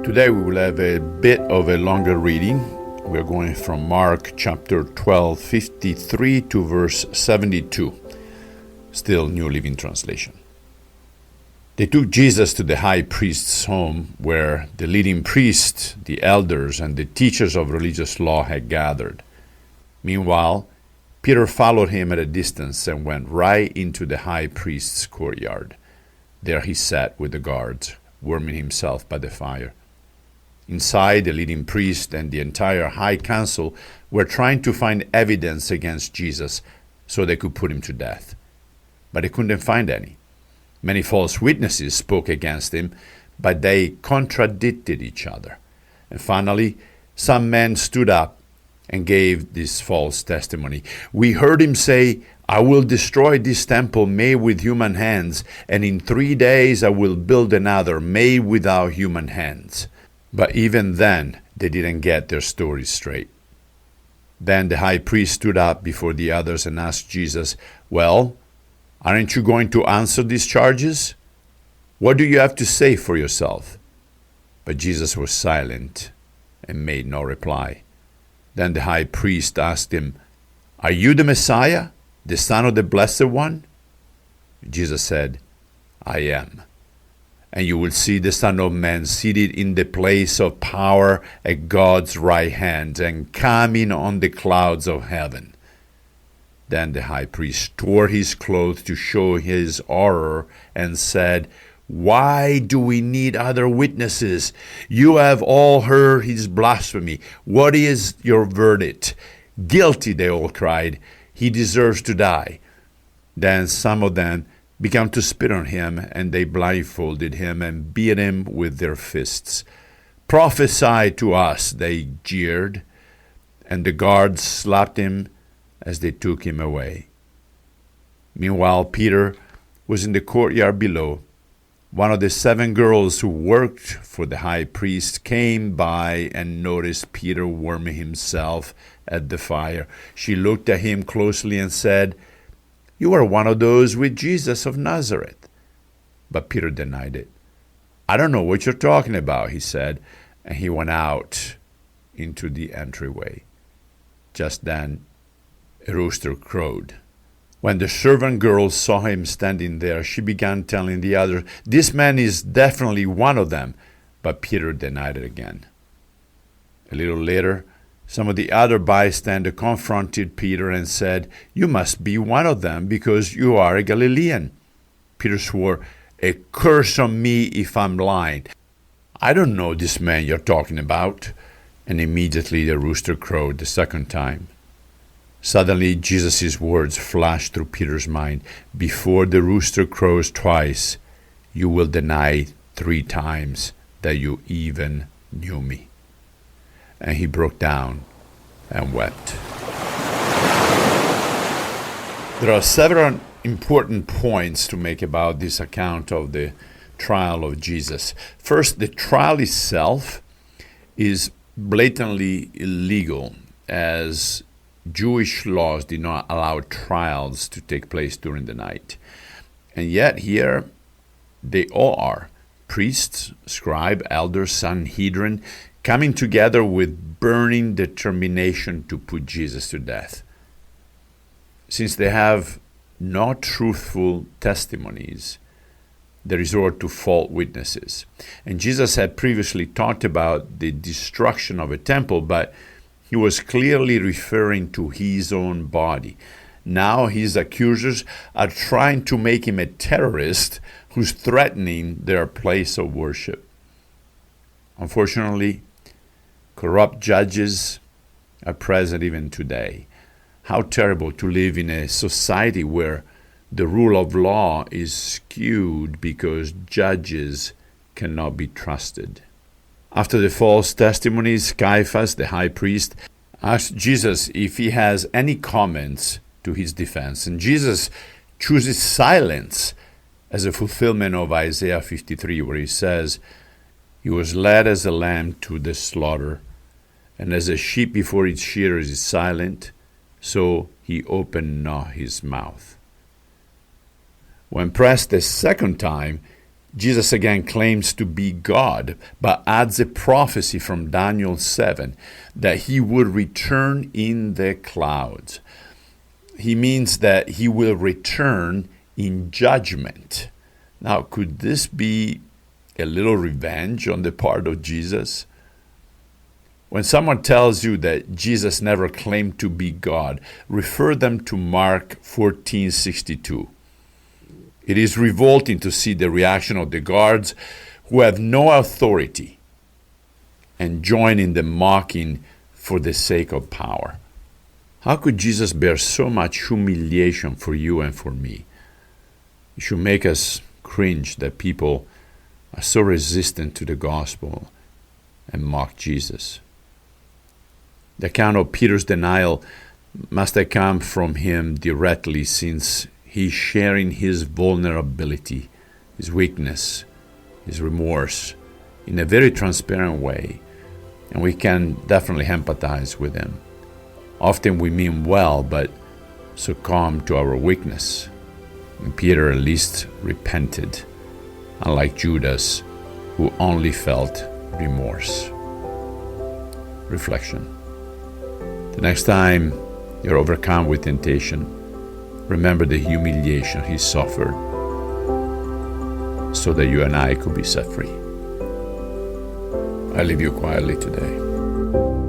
Today we will have a bit of a longer reading. We're going from Mark chapter 12, 53 to verse 72. Still New Living Translation. They took Jesus to the high priest's home, where the leading priests, the elders, and the teachers of religious law had gathered. Meanwhile, Peter followed him at a distance and went right into the high priest's courtyard. There he sat with the guards, warming himself by the fire. Inside, the leading priest and the entire high council were trying to find evidence against Jesus so they could put him to death. But they couldn't find any. Many false witnesses spoke against him, but they contradicted each other. And finally, some men stood up and gave this false testimony. We heard him say, "I will destroy this temple made with human hands, and in 3 days I will build another made without human hands." But even then, they didn't get their story straight. Then the high priest stood up before the others and asked Jesus, "Well, aren't you going to answer these charges? What do you have to say for yourself?" But Jesus was silent and made no reply. Then the high priest asked him, "Are you the Messiah, the Son of the Blessed One?" Jesus said, "I am. And you will see the Son of Man seated in the place of power at God's right hand and coming on the clouds of heaven." Then the high priest tore his clothes to show his horror and said, "Why do we need other witnesses? You have all heard his blasphemy. What is your verdict?" "Guilty," they all cried. "He deserves to die." Then some of them began to spit on him, and they blindfolded him and beat him with their fists. "Prophesy to us," they jeered, and the guards slapped him as they took him away. Meanwhile, Peter was in the courtyard below. One of the 7 girls who worked for the high priest came by and noticed Peter warming himself at the fire. She looked at him closely and said, "You are one of those with Jesus of Nazareth." But Peter denied it. "I don't know what you're talking about," he said, and he went out into the entryway. Just then, a rooster crowed. When the servant girl saw him standing there, she began telling the others, "This man is definitely one of them." But Peter denied it again. A little later, some of the other bystanders confronted Peter and said, "You must be one of them because you are a Galilean." Peter swore, "A curse on me if I'm lying. I don't know this man you're talking about." And immediately the rooster crowed the second time. Suddenly Jesus' words flashed through Peter's mind. "Before the rooster crows twice, you will deny 3 times that you even knew me." And he broke down and wept. There are several important points to make about this account of the trial of Jesus. First, the trial itself is blatantly illegal, as Jewish laws did not allow trials to take place during the night. And yet here they all are. Priests, scribe, elders, Sanhedrin, coming together with burning determination to put Jesus to death. Since they have no truthful testimonies, they resort to false witnesses. And Jesus had previously talked about the destruction of a temple, but he was clearly referring to his own body. Now his accusers are trying to make him a terrorist who's threatening their place of worship. Unfortunately, corrupt judges are present even today. How terrible to live in a society where the rule of law is skewed because judges cannot be trusted. After the false testimonies, Caiaphas, the high priest, asked Jesus if he has any comments to his defense. And Jesus chooses silence as a fulfillment of Isaiah 53, where he says, "He was led as a lamb to the slaughter, and as a sheep before its shearers is silent, so he opened not his mouth." When pressed a second time, Jesus again claims to be God, but adds a prophecy from Daniel 7 that he would return in the clouds. He means that he will return in judgment. Now, could this be a little revenge on the part of Jesus? When someone tells you that Jesus never claimed to be God, refer them to Mark 14:62. It is revolting to see the reaction of the guards who have no authority and join in the mocking for the sake of power. How could Jesus bear so much humiliation for you and for me? It should make us cringe that people are so resistant to the gospel and mock Jesus. The account of Peter's denial must have come from him directly, since he's sharing his vulnerability, his weakness, his remorse in a very transparent way, and we can definitely empathize with him. Often we mean well, but succumb to our weakness. And Peter at least repented, unlike Judas, who only felt remorse. Reflection. The next time you're overcome with temptation, remember the humiliation he suffered so that you and I could be set free. I leave you quietly today.